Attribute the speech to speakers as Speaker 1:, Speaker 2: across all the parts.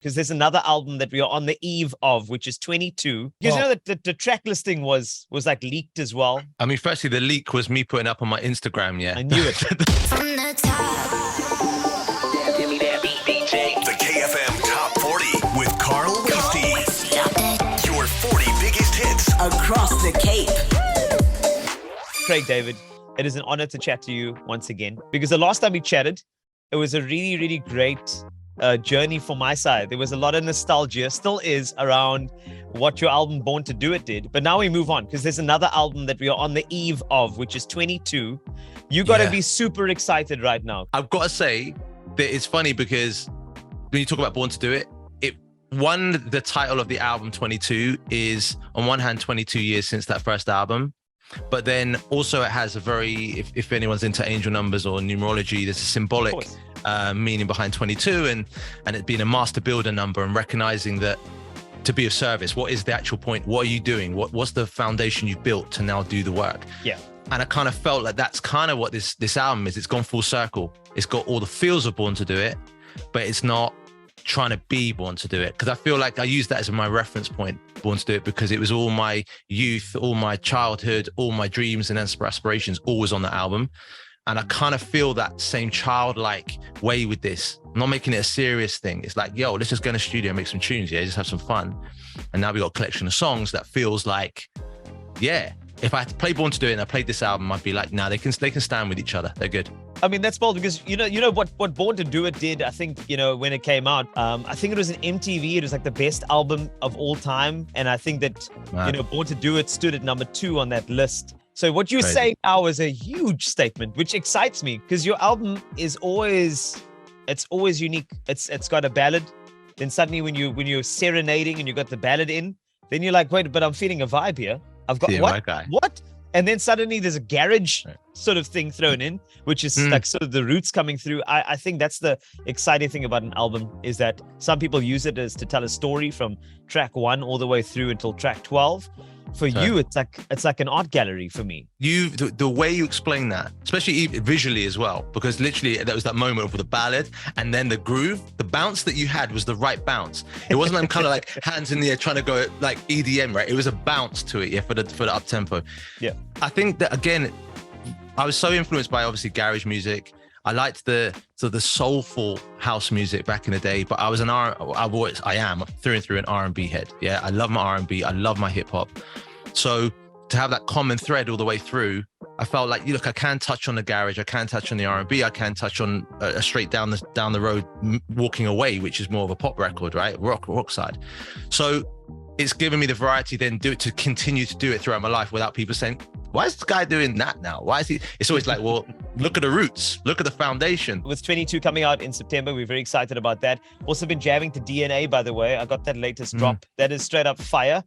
Speaker 1: because there's another album that we are on the eve of, which is 22. Because you know that the track listing was like leaked as well.
Speaker 2: I mean, firstly, the leak was me putting up on my Instagram, yeah.
Speaker 1: I knew it.
Speaker 3: From the top.
Speaker 4: The KFM Top 40 with Carl Wastie. Your 40 biggest hits
Speaker 3: Across the Cape.
Speaker 1: Craig David, it is an honor to chat to you once again, because the last time we chatted, it was a really, really great journey for my side. There was a lot of nostalgia, still is, around what your album Born to Do It did. But now we move on, because there's another album that we are on the eve of, which is 22. You got to be super excited right now.
Speaker 2: I've got to say that it's funny because when you talk about Born to Do It, the title of the album 22 is, on one hand, 22 years since that first album. But then also it has a very, if anyone's into angel numbers or numerology, there's a symbolic meaning behind 22 and it being a master builder number and recognizing that to be of service, what is the actual point? What are you doing? What's the foundation you've built to now do the work?
Speaker 1: Yeah.
Speaker 2: And I kind of felt like that's kind of what this album is. It's gone full circle. It's got all the feels of Born to Do It, but it's not trying to be Born to Do It, because I feel like I use that as my reference point, Born to Do It, because it was all my youth, all my childhood, all my dreams and aspirations always on the album. And I kind of feel that same childlike way with this. I'm not making it a serious thing. It's like, yo, let's just go in the studio and make some tunes, just have some fun. And now we got a collection of songs that feels like, if I had to play Born to Do It and I played this album, I'd be like, nah, they can stand with each other. They're good.
Speaker 1: I mean, that's bold, because you know what Born to Do It did. I think, when it came out, I think it was an MTV. It was like the best album of all time, and I think that Born to Do It stood at number 2 on that list. So what you're saying now is a huge statement, which excites me, because your album is always unique. It's got a ballad. Then suddenly when you're serenading and you got the ballad in, then you're like, wait, but I'm feeling a vibe here. I've got what? And then suddenly there's a garage sort of thing thrown in, which is like sort of the roots coming through. I think that's the exciting thing about an album, is that some people use it as to tell a story from track 1 all the way through until track 12. For you, it's like an art gallery for me.
Speaker 2: The way you explain that, especially visually as well, because literally there was that moment of the ballad and then the groove, the bounce that you had was the right bounce. It wasn't them kind of like hands in the air trying to go like EDM, right? It was a bounce to it, for the up tempo. Yeah, I think that again, I was so influenced by obviously garage music. I liked the soulful house music back in the day, but I am through and through an R&B head. Yeah, I love my R&B. I love my hip hop. So to have that common thread all the way through, I felt like, look, I can touch on the garage, I can touch on the R&B, I can touch on a straight down the road, Walking Away, which is more of a pop record, right? Rock side. So it's given me the variety then to continue to do it throughout my life without people saying, why is this guy doing that now? Why is he? It's always like, well, look at the roots, look at the foundation.
Speaker 1: With 22 coming out in September, we're very excited about that. Also been jamming to DNA, by the way. I got that latest drop. That is straight up fire.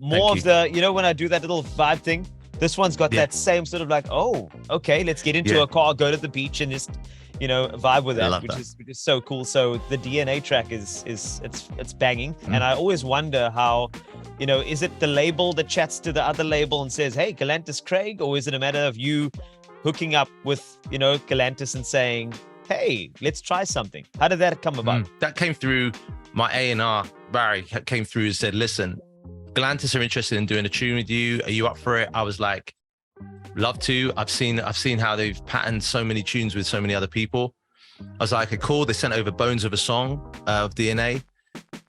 Speaker 1: More of the, when I do that little vibe thing, this one's got that same sort of like, oh, okay, let's get into a car, go to the beach and just, vibe with that, which is so cool. So the DNA track it's banging. And I always wonder how, is it the label that chats to the other label and says, hey, Galantis Craig, or is it a matter of you hooking up with, Galantis and saying, hey, let's try something? How did that come about?
Speaker 2: That came through my A&R. Barry came through and said, listen, Galantis are interested in doing a tune with you. Are you up for it? I was like, love to. I've seen how they've patterned so many tunes with so many other people. I was like, okay, cool. They sent over bones of a song of DNA.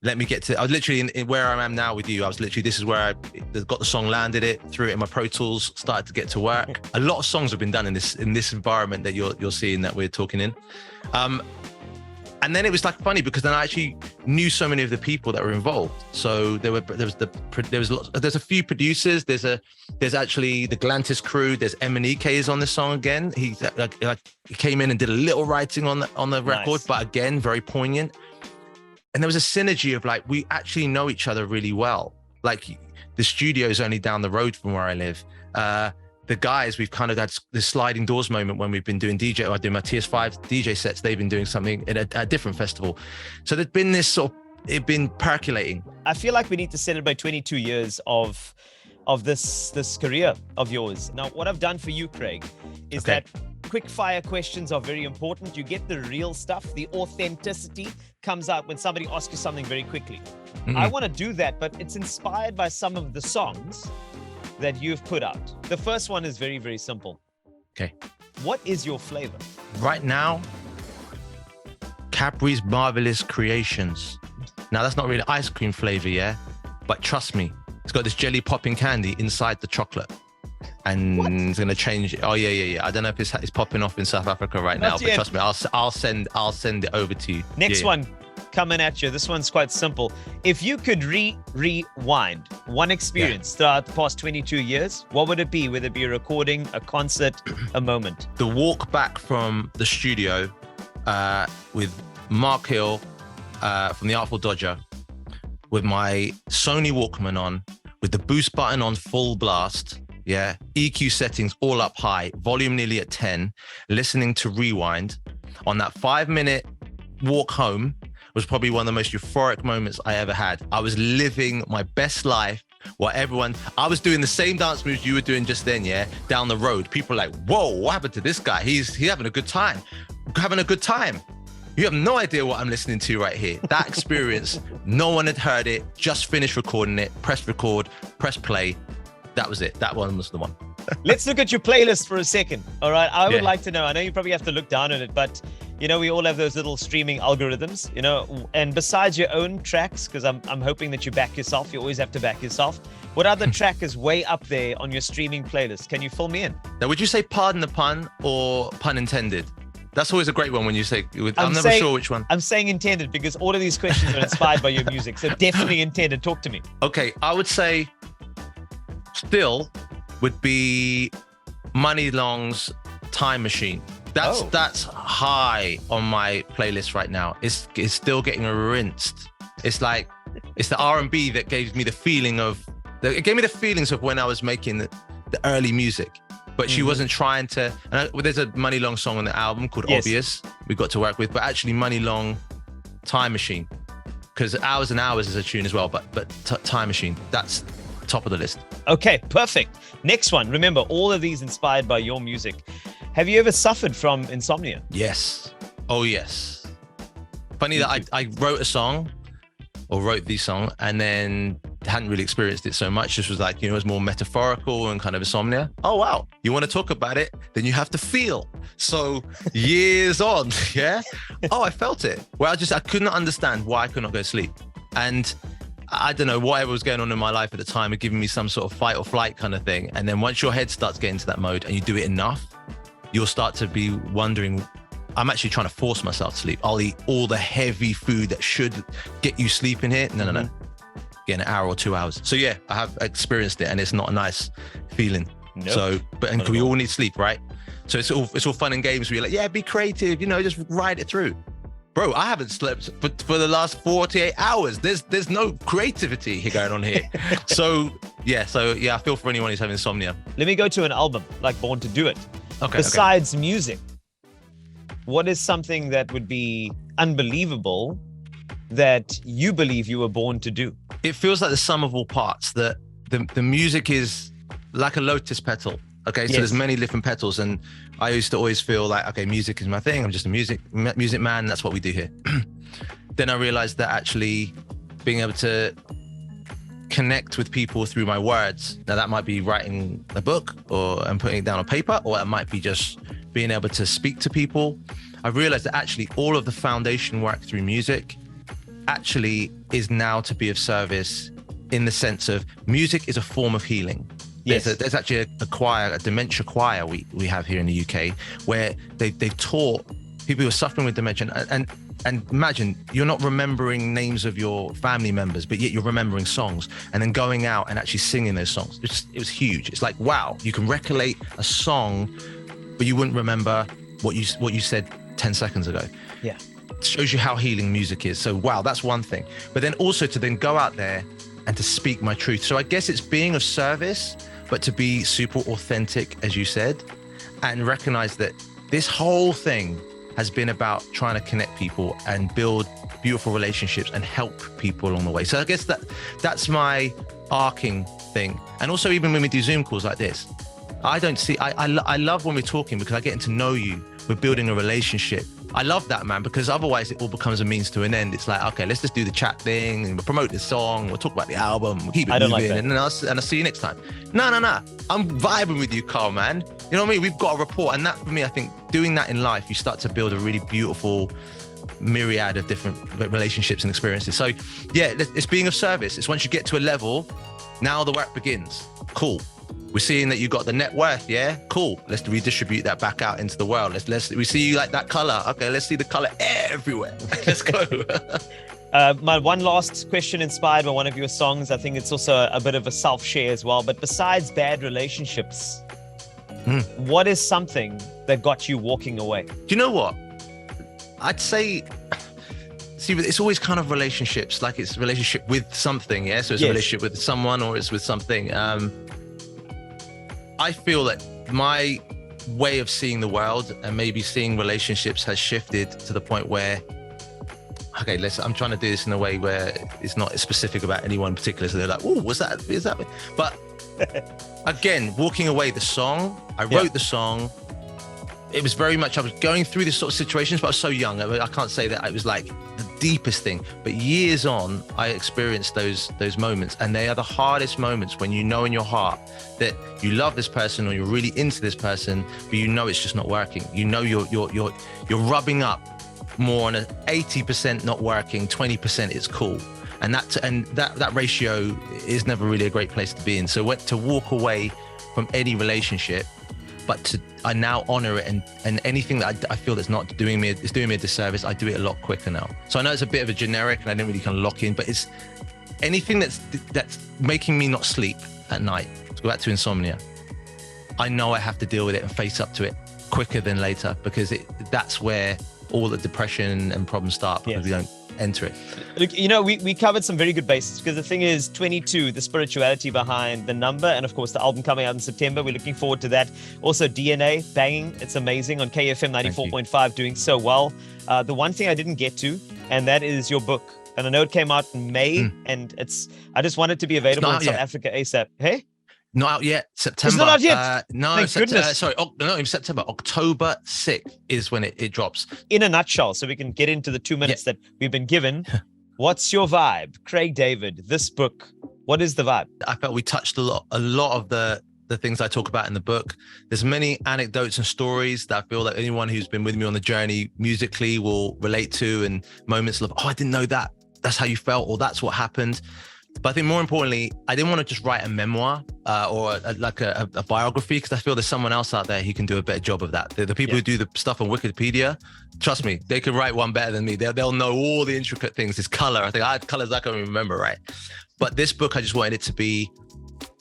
Speaker 2: Let me get to, I was literally in where I am now with you. I was literally, this is where I got the song, landed it, threw it in my Pro Tools, started to get to work. A lot of songs have been done in this environment that you're seeing that we're talking in. And then it was like funny because then I actually knew so many of the people that were involved. So there's a few producers. There's actually the Galantis crew. There's M&EK is on this song again. He came in and did a little writing on the record, but again very poignant. And there was a synergy of like, we actually know each other really well. Like the studio is only down the road from where I live. The guys, we've kind of had this sliding doors moment when we've been doing DJ, or I do my TS5 DJ sets. They've been doing something at a different festival. So there's been this sort of, it's been percolating.
Speaker 1: I feel like we need to celebrate 22 years of this career of yours. Now, what I've done for you, Craig, is that quick fire questions are very important. You get the real stuff. The authenticity comes out when somebody asks you something very quickly. I want to do that, but it's inspired by some of the songs that you've put out. The first one is very, very simple.
Speaker 2: Okay.
Speaker 1: What is your flavor?
Speaker 2: Right now, Cadbury's Marvelous Creations. Now, that's not really ice cream flavor, yeah? But trust me, it's got this jelly popping candy inside the chocolate. And it's going to change. Oh, yeah. I don't know if it's popping off in South Africa right now, but trust me, I'll send it over to you.
Speaker 1: Next one coming at you. This one's quite simple. If you could rewind one experience throughout the past 22 years, what would it be? Whether it be a recording, a concert, a moment?
Speaker 2: The walk back from the studio with Mark Hill from The Artful Dodger, with my Sony Walkman on, with the boost button on full blast, EQ settings all up high, volume nearly at 10, listening to Rewind on that 5-minute walk home was probably one of the most euphoric moments I ever had. I was living my best life while I was doing the same dance moves you were doing just then, down the road. People are like, whoa, what happened to this guy? He's having a good time. You have no idea what I'm listening to right here. That experience, no one had heard it, just finished recording it, press record, press play. That was it. That one was the one.
Speaker 1: Let's look at your playlist for a second. All right. I would like to know, I know you probably have to look down on it, but we all have those little streaming algorithms, and besides your own tracks, because I'm hoping that you back yourself. You always have to back yourself. What other track is way up there on your streaming playlist? Can you fill me in?
Speaker 2: Now, would you say pardon the pun or pun intended? That's always a great one when you say, I'm never sure which one.
Speaker 1: I'm saying intended because all of these questions are inspired by your music. So definitely intended. Talk to me.
Speaker 2: Okay. I would say still would be Money Long's Time Machine. That's high on my playlist right now. It's still getting rinsed. It's like, it's the R&B that gave me the feeling of, it gave me the feelings of when I was making the early music. But she wasn't trying to, there's a Money Long song on the album called Obvious we got to work with, but actually Money Long Time Machine, because Hours and Hours is a tune as well, but Time Machine, that's top of the list.
Speaker 1: Okay, perfect. Next one. Remember, all of these inspired by your music. Have you ever suffered from insomnia?
Speaker 2: Yes. Oh, yes. Funny that I wrote the song and then hadn't really experienced it so much. Just was like, it was more metaphorical and kind of insomnia. Oh, wow. You want to talk about it? Then you have to feel. So years on, I felt it. Well, I couldn't understand why I could not go to sleep. And I don't know, whatever was going on in my life at the time had given me some sort of fight or flight kind of thing. And then once your head starts getting to that mode and you do it enough, you'll start to be wondering, I'm actually trying to force myself to sleep. I'll eat all the heavy food that should get you sleeping here. No. Get an hour or 2 hours. So I have experienced it and it's not a nice feeling. Nope. So, and we all need sleep, right? So it's all fun and games where you're like, be creative, just ride it through. Bro, I haven't slept for the last 48 hours. There's no creativity here going on here. So I feel for anyone who's having insomnia.
Speaker 1: Let me go to an album like Born to Do It.
Speaker 2: Okay.
Speaker 1: Besides music, what is something that would be unbelievable that you believe you were born to do?
Speaker 2: It feels like the sum of all parts, that the music is like a lotus petal. Okay, so there's many different petals, and I used to always feel like, okay, music is my thing. I'm just a music man. That's what we do here. Then I realized that actually being able to connect with people through my words. Now that might be writing a book and putting it down on paper, or it might be just being able to speak to people. I realized that actually all of the foundation work through music actually is now to be of service, in the sense of music is a form of healing. Yes. There's actually a choir, a dementia choir we have here in the UK, where they've taught people who are suffering with dementia. And imagine, you're not remembering names of your family members, but yet you're remembering songs, and then going out and actually singing those songs. It was huge. It's like, wow, you can recollect a song, but you wouldn't remember what you said 10 seconds ago.
Speaker 1: Yeah.
Speaker 2: It shows you how healing music is. So, wow, that's one thing. But then also to then go out there and to speak my truth. So I guess it's being of service, but to be super authentic, as you said, and recognize that this whole thing has been about trying to connect people and build beautiful relationships and help people along the way. So I guess that's my arcing thing. And also, even when we do Zoom calls like this, I don't see, I love when we're talking because I get to know you. We're building a relationship. I love that, man, because otherwise it all becomes a means to an end. It's like, okay, let's just do the chat thing and we'll promote this song. We'll talk about the album. We'll keep it moving. Like and I'll see you next time. No. I'm vibing with you, Carl, man. You know what I mean? We've got a rapport. And that, for me, I think doing that in life, you start to build a really beautiful myriad of different relationships and experiences. So yeah, it's being of service. It's once you get to a level, now the work begins. Cool. We're seeing that you got the net worth, yeah? Cool. Let's redistribute that back out into the world. We see you like that color. Okay, let's see the color everywhere. Let's go.
Speaker 1: My one last question inspired by one of your songs. I think it's also a bit of a self-share as well. But besides bad relationships, what is something that got you walking away?
Speaker 2: Do you know what? I'd say, see, it's always kind of relationships, like it's a relationship with something, yeah? So it's a relationship with someone or it's with something. I feel that my way of seeing the world and maybe seeing relationships has shifted to the point where, okay, I'm trying to do this in a way where it's not specific about anyone in particular. So they're like, oh, what's that? Is that? But again, walking away, the song, I wrote the song. It was very much, I was going through this sort of situations, but I was so young. I can't say that it was like the deepest thing, but years on, I experienced those moments, and they are the hardest moments when you know in your heart that you love this person or you're really into this person, but you know it's just not working. You know you're rubbing up more on an 80% not working, 20% is cool, and that ratio is never really a great place to be in. So to walk away from any relationship, but I now honor it, and anything that I feel that's not doing me a disservice, I do it a lot quicker now. So I know it's a bit of a generic and I didn't really kind of lock in, but it's anything that's making me not sleep at night. To go back to insomnia, I know I have to deal with it and face up to it quicker than later, because that's where all the depression and problems start, because we don't enter it.
Speaker 1: Look, you know, we covered some very good bases, because the thing is 22, the spirituality behind the number, and of course the album coming out in September. We're looking forward to that. Also DNA, banging. It's amazing on KFM 94.5, doing so well. The one thing I didn't get to, and that is your book. And I know it came out in May, and I just want it to be available in South Africa ASAP. Hey?
Speaker 2: Not out yet. September.
Speaker 1: It's not out yet.
Speaker 2: No, in September. October 6th is when it drops.
Speaker 1: In a nutshell, so we can get into the 2 minutes that we've been given. What's your vibe, Craig David? This book, what is the vibe?
Speaker 2: I felt we touched a lot of the things I talk about in the book. There's many anecdotes and stories that I feel that anyone who's been with me on the journey musically will relate to, and moments of, oh, I didn't know that. That's how you felt, or that's what happened. But I think more importantly, I didn't want to just write a memoir or a biography, because I feel there's someone else out there who can do a better job of that. The people who do the stuff on Wikipedia, trust me, they can write one better than me. They'll know all the intricate things. This color, I think I had colors I can't even remember, right? But this book, I just wanted it to be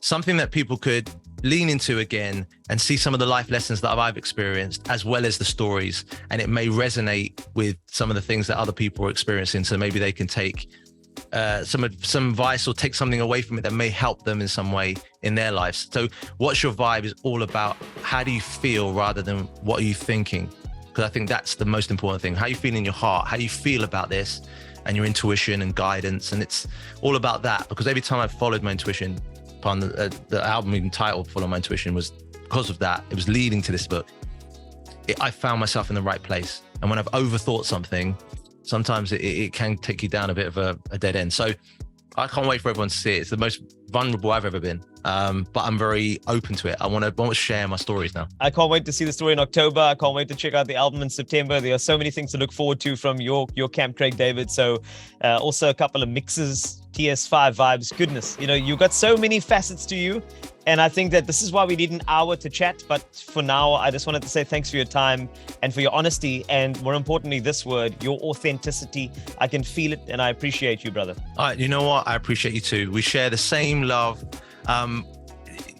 Speaker 2: something that people could lean into again and see some of the life lessons that I've experienced, as well as the stories. And it may resonate with some of the things that other people are experiencing. So maybe they can take some advice or take something away from it that may help them in some way in their lives. So What's Your Vibe is all about how do you feel rather than what are you thinking? Because I think that's the most important thing. How you feel in your heart, how you feel about this, and your intuition and guidance. And it's all about that, because every time I've followed my intuition, upon the album even titled Follow My Intuition was because of that. It was leading to this book. I found myself in the right place. And when I've overthought something, sometimes it can take you down a bit of a dead end. So I can't wait for everyone to see it. It's the most vulnerable I've ever been. But I'm very open to it. I want to share my stories now. I
Speaker 1: can't wait to see the story in October. I can't wait to check out the album in September. There are so many things to look forward to from your camp, Craig David. So also a couple of mixes, TS5 vibes. Goodness, you know, you've got so many facets to you. And I think that this is why we need an hour to chat. But for now, I just wanted to say thanks for your time and for your honesty. And more importantly, this word, your authenticity. I can feel it and I appreciate you, brother.
Speaker 2: All right, you know what? I appreciate you too. We share the same love.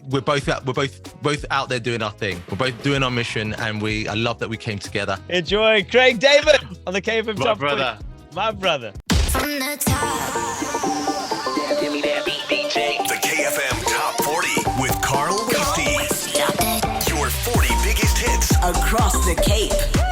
Speaker 2: We're both out there doing our thing. We're both doing our mission, and I love that we came together.
Speaker 1: Enjoy. Craig David on the KFM Top 40.
Speaker 2: Brother.
Speaker 1: My brother.
Speaker 3: From the top.
Speaker 4: The KFM Top 40 with Carl Wastie. Your 40 biggest hits
Speaker 3: Across the Cape.